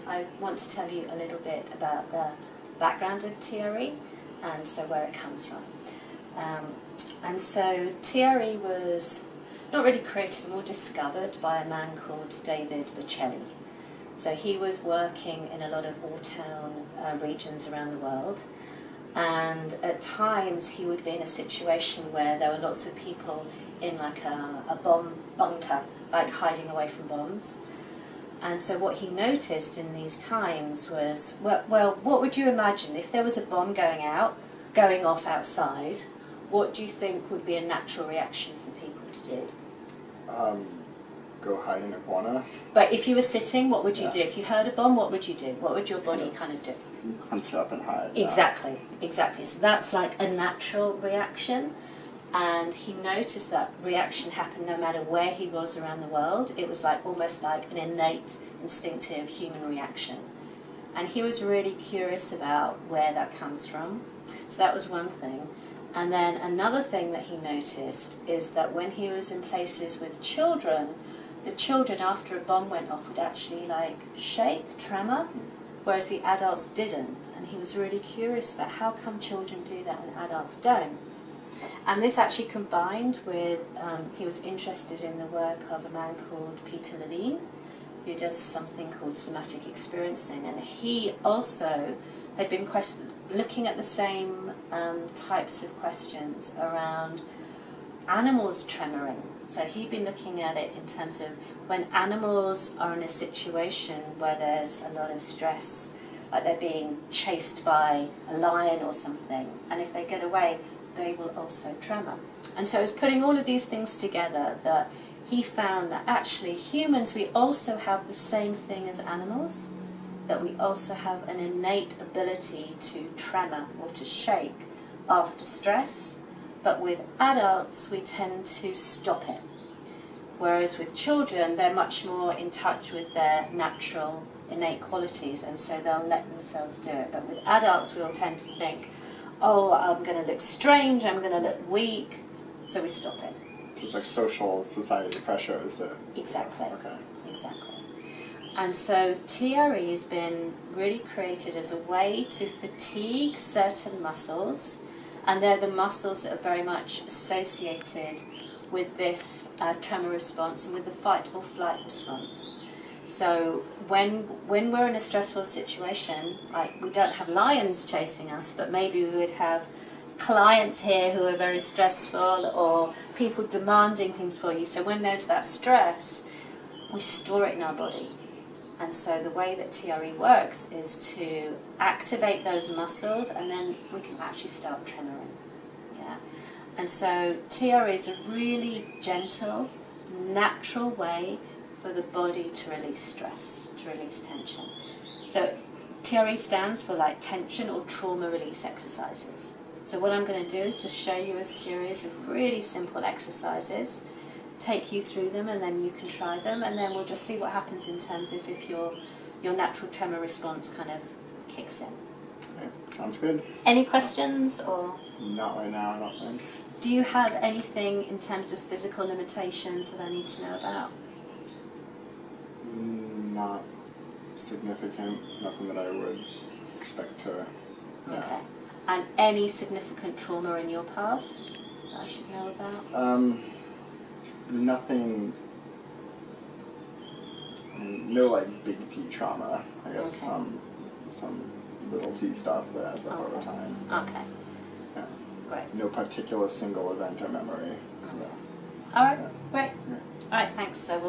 I want to tell you a little bit about the background of TRE and so where it comes from. And so TRE was not really created, more discovered by a man called David Berceli. So he was working in a lot of war-torn regions around the world, and at times he would be in a situation where there were lots of people in like a bomb bunker, like hiding away from bombs. And so what he noticed in these times was, well, what would you imagine if there was a bomb going off outside? What do you think would be a natural reaction for people to do? Go hide in a corner. But if you were sitting, what would you do? If you heard a bomb, what would you do? What would your body kind of do? Hunch up and hide. Exactly, exactly. So that's like a natural reaction. And he noticed that reaction happened no matter where he was around the world. It was like almost like an innate, instinctive human reaction. And he was really curious about where that comes from. So that was one thing. And then another thing that he noticed is that when he was in places with children, the children after a bomb went off would actually like shake, tremor, whereas the adults didn't. And he was really curious about how come children do that and adults don't. And this actually combined with, he was interested in the work of a man called Peter Levine, who does something called somatic experiencing. And he also had been looking at the same types of questions around animals tremoring. So he'd been looking at it in terms of when animals are in a situation where there's a lot of stress, like they're being chased by a lion or something, and if they get away, they will also tremor. And so it was putting all of these things together that he found that actually humans, we also have the same thing as animals, that we also have an innate ability to tremor or to shake after stress, but with adults we tend to stop it. Whereas with children, they're much more in touch with their natural innate qualities, and so they'll let themselves do it. But with adults, we'll tend to think, oh, I'm going to look strange, I'm going to look weak, so we stop it. So it's like social society pressures that... Exactly. Okay. Exactly. And so TRE has been really created as a way to fatigue certain muscles, and they're the muscles that are very much associated with this tremor response and with the fight or flight response. So when we're in a stressful situation, like we don't have lions chasing us, but maybe we would have clients here who are very stressful or people demanding things for you. So when there's that stress, we store it in our body. And so the way that TRE works is to activate those muscles, and then we can actually start tremoring. Yeah? And so TRE is a really gentle, natural way for the body to release stress, to release tension. So TRE stands for like tension or trauma release exercises. So what I'm going to do is just show you a series of really simple exercises, take you through them, and then you can try them, and then we'll just see what happens in terms of if your natural tremor response kind of kicks in. Okay, sounds good. Any questions or? Not right now, I don't think. Do you have anything in terms of physical limitations that I need to know about? Not significant, nothing that I would expect to know. Okay. And any significant trauma in your past that I should know about? Nothing, no like big T trauma, I guess. Okay. Some little T stuff that adds up over time. Okay. Yeah. Great. No particular single event or memory. All right. Yeah. Great. Yeah. All right. Thanks. So we'll